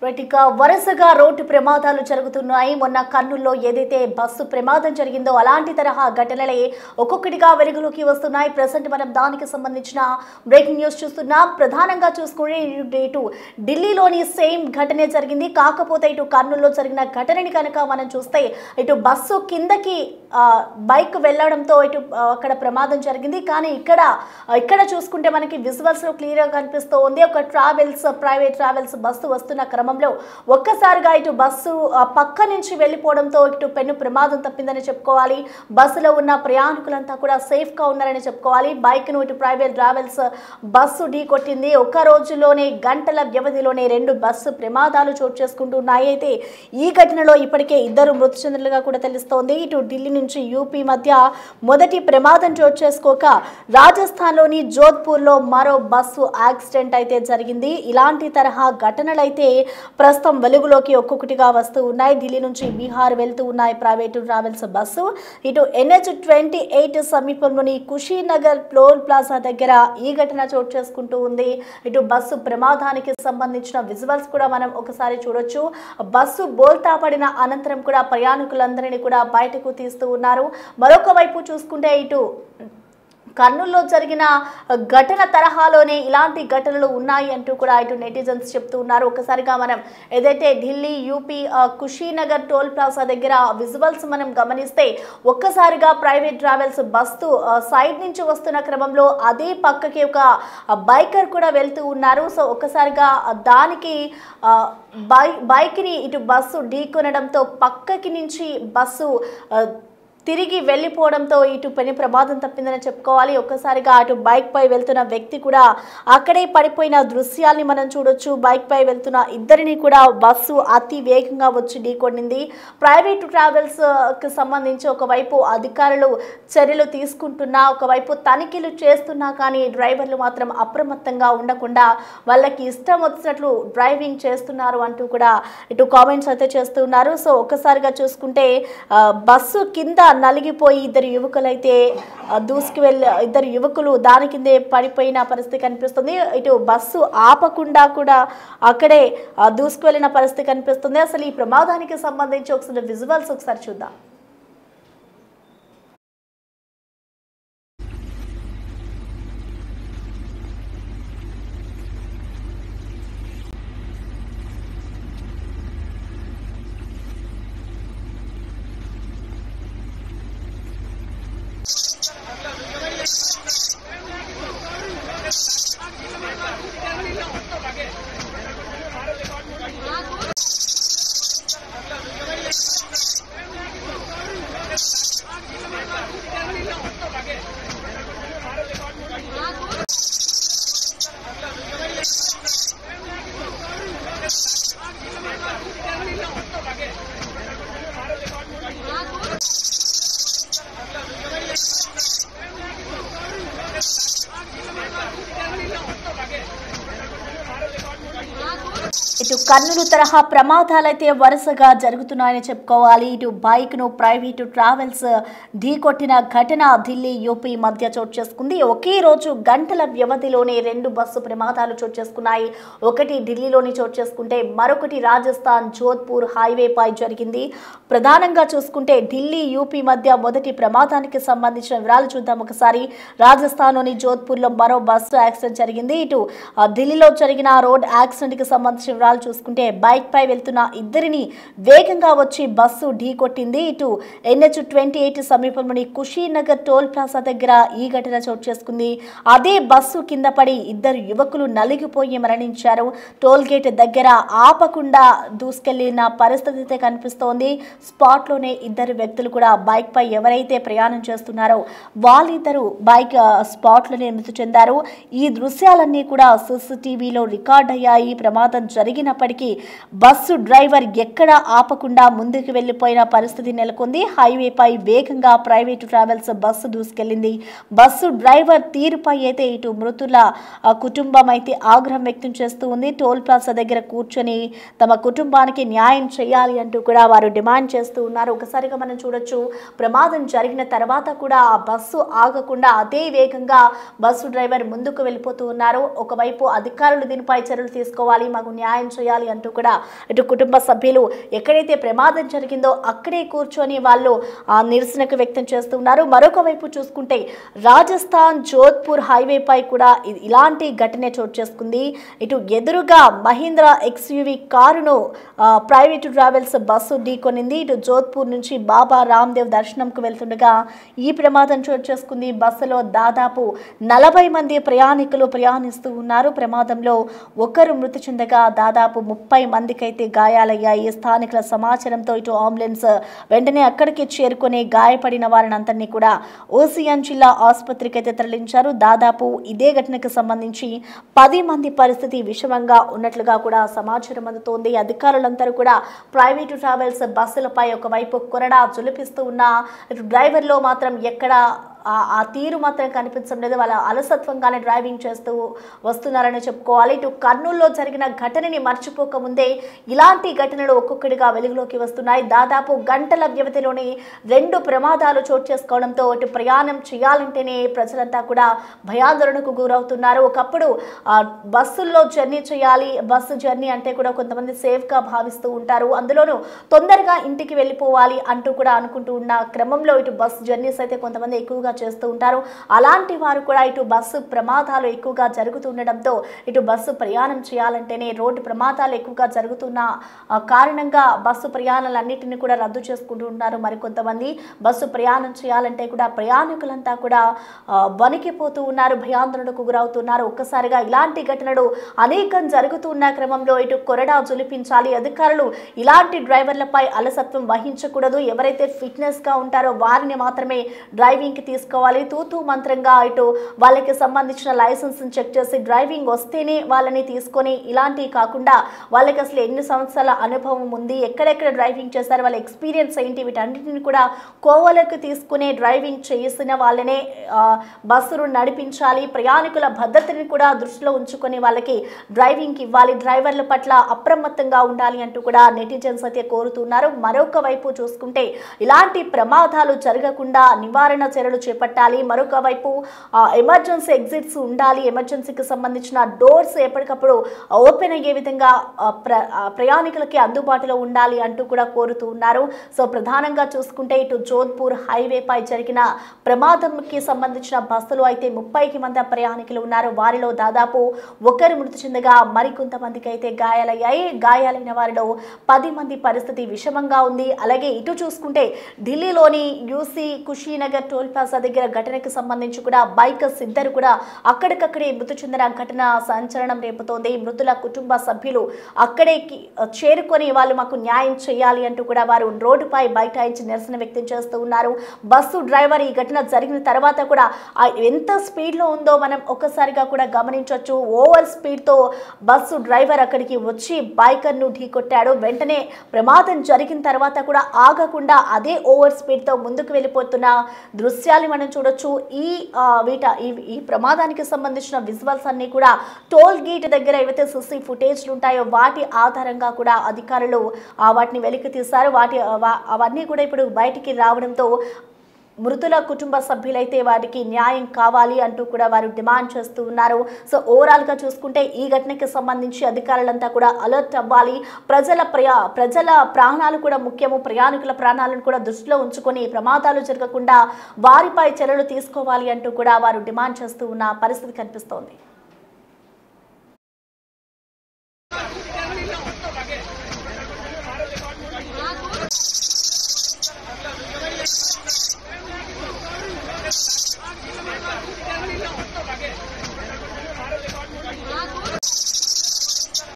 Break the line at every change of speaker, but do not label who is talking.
ఇక వరుసగా రోడ్డు ప్రమాదాలు జరుగుతున్నాయి. మొన్న కర్నూలులో ఏదైతే బస్సు ప్రమాదం జరిగిందో అలాంటి తరహా ఘటనలే ఒక్కొక్కటిగా వెలుగులోకి వస్తున్నాయి. ప్రెసెంట్ మనం దానికి సంబంధించిన బ్రేకింగ్ న్యూస్ చూస్తున్నాం. ప్రధానంగా చూసుకునే ఇటు ఢిల్లీలోని సేమ్ ఘటనే జరిగింది. కాకపోతే ఇటు కర్నూలులో జరిగిన ఘటనని కనుక మనం చూస్తే ఇటు బస్సు కిందకి బైక్ వెళ్లడంతో ఇటు అక్కడ ప్రమాదం జరిగింది. కానీ ఇక్కడ చూసుకుంటే మనకి విజువల్స్ లో క్లియర్ గా కనిపిస్తోంది. ఒక ప్రైవేట్ ట్రావెల్స్ బస్సు వస్తున్న క్రమంలో ఒక్కసారిగా ఇటు బస్సు పక్క నుంచి వెళ్ళిపోవడంతో ఇటు పెను ప్రమాదం తప్పిందని చెప్పుకోవాలి. బస్సులో ఉన్న ప్రయాణికులంతా కూడా సేఫ్ గా ఉన్నారని చెప్పుకోవాలి. బైక్ ను ఇటు ప్రైవేట్ ట్రావెల్స్ బస్సు ఢీ కొట్టింది. ఒక్క రోజులోనే గంటల వ్యవధిలోనే 2 బస్సు ప్రమాదాలు చోటు చేసుకుంటున్నాయి. అయితే ఈ ఘటనలో ఇప్పటికే 2 మృతి చెందినట్లుగా కూడా తెలుస్తోంది. ఇటు ఢిల్లీ నుంచి యూపీ మధ్య మొదటి ప్రమాదం చోటు చేసుకోక రాజస్థాన్లోని జోధ్పూర్లో మరో బస్సు యాక్సిడెంట్ అయితే జరిగింది. ఇలాంటి తరహా ఘటనలు అయితే ప్రస్తుతం వెలుగులోకి ఒక్కొక్కటిగా వస్తూ ఉన్నాయి. ఢిల్లీ నుంచి బీహార్ వెళ్తూ ఉన్నాయి ప్రైవేటు ట్రావెల్స్ బస్సు. ఇటు NH-28 సమీపంలోని కుషీనగర్ టోల్ ప్లాజా దగ్గర ఈ ఘటన చోటు చేసుకుంటూ ఉంది. ఇటు బస్సు ప్రమాదానికి సంబంధించిన విజువల్స్ కూడా మనం ఒకసారి చూడొచ్చు. బస్సు బోల్తా పడిన అనంతరం కూడా ప్రయాణికులందరినీ కూడా బయటకు తీస్తూ ఉన్నారు. మరొక వైపు చూసుకుంటే ఇటు కర్నూలులో జరిగిన ఘటన తరహాలోనే ఇలాంటి ఘటనలు ఉన్నాయి అంటూ కూడా ఇటు నెటిజన్స్ చెప్తూ ఉన్నారు. ఒకసారిగా మనం ఏదైతే Delhi UP Kushinagar toll plaza దగ్గర విజువల్స్ మనం గమనిస్తే ఒక్కసారిగా ప్రైవేట్ ట్రావెల్స్ బస్సు సైడ్ నుంచి వస్తున్న క్రమంలో అదే పక్కకి ఒక బైకర్ కూడా వెళ్తూ ఉన్నారు. సో ఒక్కసారిగా దానికి బైక్ని ఇటు బస్సు ఢీకొనడంతో పక్కకి నుంచి బస్సు తిరిగి వెళ్ళిపోవడంతో ఇటు పెను ప్రమాదం తప్పిందని చెప్పుకోవాలి. ఒక్కసారిగా అటు బైక్ పై వెళ్తున్న వ్యక్తి కూడా అక్కడే పడిపోయిన దృశ్యాల్ని మనం చూడొచ్చు. బైక్ పై వెళ్తున్న ఇద్దరిని కూడా బస్సు అతి వేగంగా వచ్చి ఢీకొనింది. ప్రైవేటు ట్రావెల్స్ కి సంబంధించి ఒకవైపు అధికారులు చర్యలు తీసుకుంటున్నా, ఒకవైపు తనిఖీలు చేస్తున్నా కానీ డ్రైవర్లు మాత్రం అప్రమత్తంగా ఉండకుండా వాళ్ళకి ఇష్టం వచ్చినట్లు డ్రైవింగ్ చేస్తున్నారు అంటూ కూడా ఇటు కామెంట్స్ అయితే చేస్తున్నారు. సో ఒక్కసారిగా చూసుకుంటే బస్సు కింద నలిగిపోయి ఇద్దరు యువకులు దాని కిందే పడిపోయిన పరిస్థితి కనిపిస్తుంది. ఇటు బస్సు ఆపకుండా కూడా అక్కడే దూసుకువెళ్ళిన పరిస్థితి కనిపిస్తుంది. అసలు ఈ ప్రమాదానికి సంబంధించి ఒకసారి విజువల్స్ ఒకసారి చూద్దాం. ఇటు కర్నూలు తరహా ప్రమాదాలైతే వరుసగా జరుగుతున్నాయని చెప్పుకోవాలి. ఇటు బైక్ ను ప్రైవేటు ట్రావెల్స్ ఢీకొట్టిన ఘటన ఢిల్లీ యూపీ మధ్య చోటు చేసుకుంది. ఒకే రోజు గంటల వ్యవధిలోనే 2 బస్సు ప్రమాదాలు చోటు చేసుకున్నాయి. ఒకటి ఢిల్లీలోని చోటు చేసుకుంటే మరొకటి రాజస్థాన్ జోధ్పూర్ హైవేపై జరిగింది. ప్రధానంగా చూసుకుంటే ఢిల్లీ యూపీ మధ్య మొదటి ప్రమాదానికి సంబంధించిన వివరాలు చూద్దాం ఒకసారి. రాజస్థాన్లోని జోధ్పూర్లో మరో బస్సు యాక్సిడెంట్ జరిగింది. ఇటు ఢిల్లీలో జరిగిన రోడ్ యాక్సిడెంట్ కి సంబంధించిన వివరాలు చూసుకుంటే బైక్ పై వెళ్తున్న ఇద్దరిని వేగంగా వచ్చి బస్సు ఢీ కొట్టింది. ఇటు NH-28 సమీపంలోని కుషీనగర్ టోల్ ప్లాజా దగ్గర ఈ ఘటన చోటు చేసుకుంది. అదే బస్సు కింద పడి 2 యువకులు నలిగిపోయి మరణించారు. టోల్ గేట్ దగ్గర ఆపకుండా దూసుకెళ్లిన పరిస్థితి అయితే కనిపిస్తోంది. స్పాట్ లోనే 2 వ్యక్తులు కూడా బైక్ పై ఎవరైతే ప్రయాణం చేస్తున్నారో వాళ్ళిద్దరూ బైక్ స్పాట్ లోనే మృతి చెందారు. ఈ దృశ్యాలన్నీ కూడా CCTVలో రికార్డ్ అయ్యాయి. ప్రమాదం జరిగినప్పటికీ బస్సు డ్రైవర్ ఎక్కడ ఆపకుండా ముందుకు వెళ్లిపోయిన పరిస్థితి నెలకొంది. హైవేపై వేగంగా ప్రైవేటు ట్రావెల్స్ బస్సు దూసుకెళ్లింది. బస్సు డ్రైవర్ తీరుపై అయితే ఇటు మృతుల కుటుంబం అయితే ఆగ్రహం వ్యక్తం చేస్తూ ఉంది. టోల్ ప్లాజా దగ్గర కూర్చొని తమ కుటుంబానికి న్యాయం చేయాలి అంటూ కూడా వారు డిమాండ్ చేస్తూ ఉన్నారు. ఒకసారిగా మనం చూడొచ్చు, ప్రమాదం జరిగిన తర్వాత కూడా ఆ బస్సు ఆగకుండా అదే వేగంగా బస్సు డ్రైవర్ ముందుకు వెళ్ళిపోతూ ఉన్నారు. ఒకవైపు అధికారులు దీనిపై చర్యలు తీసుకోవాలి, మాకు న్యాయం చేయాలి చేయాలి అంటూ కూడా ఇటు కుటుంబ సభ్యులు ఎక్కడైతే ప్రమాదం జరిగిందో అక్కడే కూర్చొని వాళ్ళు నిరసనకు వ్యక్తం చేస్తున్నారు. మరొక వైపు చూసుకుంటే రాజస్థాన్ జోధ్పూర్ హైవేపై కూడా ఇలాంటి ఘటనే చోటు చేసుకుంది. ఇటు ఎదురుగా మహీంద్రా ఎక్స్యూవీ కారును ప్రైవేటు ట్రావెల్స్ బస్సు ఢీకొనింది. ఇటు జోధ్పూర్ నుంచి బాబా రామ్దేవ్ దర్శనంకు వెళ్తుండగా ఈ ప్రమాదం చోటు చేసుకుంది. బస్సులో దాదాపు 40 మంది ప్రయాణికులు ప్రయాణిస్తూ ఉన్నారు. ప్రమాదంలో ఒకరు మృతి చెందగా దాదాపు 30 మందికి అయితే గాయాలయ్యాయి. స్థానికుల సమాచారంతో ఇటు అంబులెన్స్ వెంటనే అక్కడికి చేరుకుని గాయపడిన వారిని అందరినీ కూడా ఓసియాన్ జిల్లా ఆసుపత్రికి అయితే తరలించారు. దాదాపు ఇదే ఘటనకు సంబంధించి 10 మంది పరిస్థితి విషమంగా ఉన్నట్లుగా కూడా సమాచారం అందుతోంది. అధికారులందరూ కూడా ప్రైవేటు ట్రావెల్స్ బస్సులపై ఒకవైపు కొరడా జులిపిస్తూ ఉన్న డ్రైవర్లో మాత్రం ఎక్కడ ఆ తీరు మాత్రం కనిపించడం లేదు. వాళ్ళ అలసత్వంగానే డ్రైవింగ్ చేస్తూ వస్తున్నారని చెప్పుకోవాలి. ఇటు కర్నూలులో జరిగిన ఘటనని మర్చిపోకముందే ఇలాంటి ఘటనలు ఒక్కొక్కటిగా వెలుగులోకి వస్తున్నాయి. దాదాపు గంటల వ్యవధిలోని 2 ప్రమాదాలు చోటు చేసుకోవడంతో ఇటు ప్రయాణం చేయాలంటేనే ప్రజలంతా కూడా భయాందోళనకు గురవుతున్నారు. ఒకప్పుడు బస్సుల్లో జర్నీ చేయాలి, బస్సు జర్నీ అంటే కూడా కొంతమంది సేఫ్గా భావిస్తూ ఉంటారు. అందులోనూ తొందరగా ఇంటికి వెళ్ళిపోవాలి అంటూ కూడా అనుకుంటూ ఉన్న క్రమంలో ఇటు బస్సు జర్నీస్ అయితే కొంతమంది ఎక్కువగా చేస్తూ ఉంటారు. అలాంటి వారు కూడా ఇటు బస్సు ప్రమాదాలు ఎక్కువగా జరుగుతుండడంతో ఇటు బస్సు ప్రయాణం చేయాలంటేనే రోడ్డు ప్రమాదాలు ఎక్కువగా జరుగుతున్న కారణంగా బస్సు ప్రయాణాలన్నింటినీ కూడా రద్దు చేసుకుంటూ ఉన్నారు. మరికొంతమంది బస్సు ప్రయాణం చేయాలంటే కూడా ప్రయాణికులంతా కూడా వణికిపోతూ ఉన్నారు, భయాందోళనకు గురవుతున్నారు. ఒక్కసారిగా ఇలాంటి ఘటనలు అనేకం జరుగుతున్న క్రమంలో ఇటు కొరడా జులిపించాలి. అధికారులు ఇలాంటి డ్రైవర్లపై అలసత్వం వహించకూడదు. ఎవరైతే ఫిట్నెస్గా ఉంటారో వారిని మాత్రమే డ్రైవింగ్కి తీసుకోవాలి. తూతూ మంత్రంగా ఇటు వాళ్ళకి సంబంధించిన లైసెన్స్ చెక్ చేసి డ్రైవింగ్ వస్తేనే వాళ్ళని తీసుకొని ఇలాంటివి కాకుండా వాళ్ళకి అసలు ఎన్ని సంవత్సరాల అనుభవం ఉంది, ఎక్కడెక్కడ డ్రైవింగ్ చేశారు, వాళ్ళ ఎక్స్పీరియన్స్ ఏంటి, వీటన్నిటిని కూడా కోవలకు తీసుకునే డ్రైవింగ్ చేసిన వాళ్ళనే బస్సును నడిపించాలి. ప్రయాణికుల భద్రతని కూడా దృష్టిలో ఉంచుకొని వాళ్ళకి డ్రైవింగ్ ఇవ్వాలి. డ్రైవర్ల పట్ల అప్రమత్తంగా ఉండాలి అంటూ కూడా నెటిజన్స్ అయితే కోరుతున్నారు. మరొక వైపు చూసుకుంటే ఇలాంటి ప్రమాదాలు జరగకుండా నివారణ చర్యలు చేపట్టాలి. మరొక వైపు ఎమర్జెన్సీ ఎగ్జిట్స్ ఉండాలి. ఎమర్జెన్సీకి సంబంధించిన డోర్స్ ఎప్పటికప్పుడు ఓపెన్ అయ్యే విధంగా ప్రయాణికులకి అందుబాటులో ఉండాలి అంటూ కూడా కోరుతూ ఉన్నారు. సో ప్రధానంగా చూసుకుంటే ఇటు జోధ్పూర్ హైవేపై జరిగిన ప్రమాదంకి సంబంధించిన బస్సులో అయితే 30 మంది ప్రయాణికులు ఉన్నారు. వారిలో దాదాపు ఒకరు మృతి చెందగా మరికొంతమందికి అయితే గాయాలయ్యాయి. గాయాలైన వారిలో 10 మంది పరిస్థితి విషమంగా ఉంది. అలాగే ఇటు చూసుకుంటే ఢిల్లీలోని యూసీ కుషీనగర్ టోల్ ప్లాజా దగ్గర ఘటనకు సంబంధించి కూడా బైకర్స్ ఇద్దరు కూడా అక్కడికక్కడే మృతి చెందిన ఘటన సంచలనం రేపుతోంది. మృతుల కుటుంబ సభ్యులు అక్కడే చేరుకొని వాళ్ళు మాకు న్యాయం చేయాలి అంటూ కూడా వారు రోడ్డుపై బైఠాయించి నిరసన వ్యక్తం చేస్తూ ఉన్నారు. బస్సు డ్రైవర్ ఈ ఘటన జరిగిన తర్వాత కూడా ఎంత స్పీడ్లో ఉందో మనం ఒక్కసారిగా కూడా గమనించవచ్చు. ఓవర్ స్పీడ్తో బస్సు డ్రైవర్ అక్కడికి వచ్చి బైకర్ను ఢీకొట్టాడు. వెంటనే ప్రమాదం జరిగిన తర్వాత కూడా ఆగకుండా అదే ఓవర్ స్పీడ్తో ముందుకు వెళ్ళిపోతున్న దృశ్యాలు మనం చూడొచ్చు. ఈ ప్రమాదానికి సంబంధించిన విజువల్స్ అన్ని కూడా టోల్ గేట్ దగ్గర ఏవైతే సిసి ఫుటేజ్లు ఉంటాయో వాటి ఆధారంగా కూడా అధికారులు వాటిని వెలికి తీశారు. అవన్నీ కూడా ఇప్పుడు బయటికి రావడంతో మృతుల కుటుంబ సభ్యులైతే వారికి న్యాయం కావాలి అంటూ కూడా వారు డిమాండ్ చేస్తూ ఉన్నారు. సో ఓవరాల్గా చూసుకుంటే ఈ ఘటనకి సంబంధించి అధికారులంతా కూడా అలర్ట్ అవ్వాలి. ప్రజల ప్రాణాలు కూడా ముఖ్యము. ప్రయాణికుల ప్రాణాలను కూడా దృష్టిలో ఉంచుకొని ప్రమాదాలు జరగకుండా వారిపై చర్యలు తీసుకోవాలి అంటూ కూడా వారు డిమాండ్ చేస్తూ ఉన్న పరిస్థితి కనిపిస్తోంది.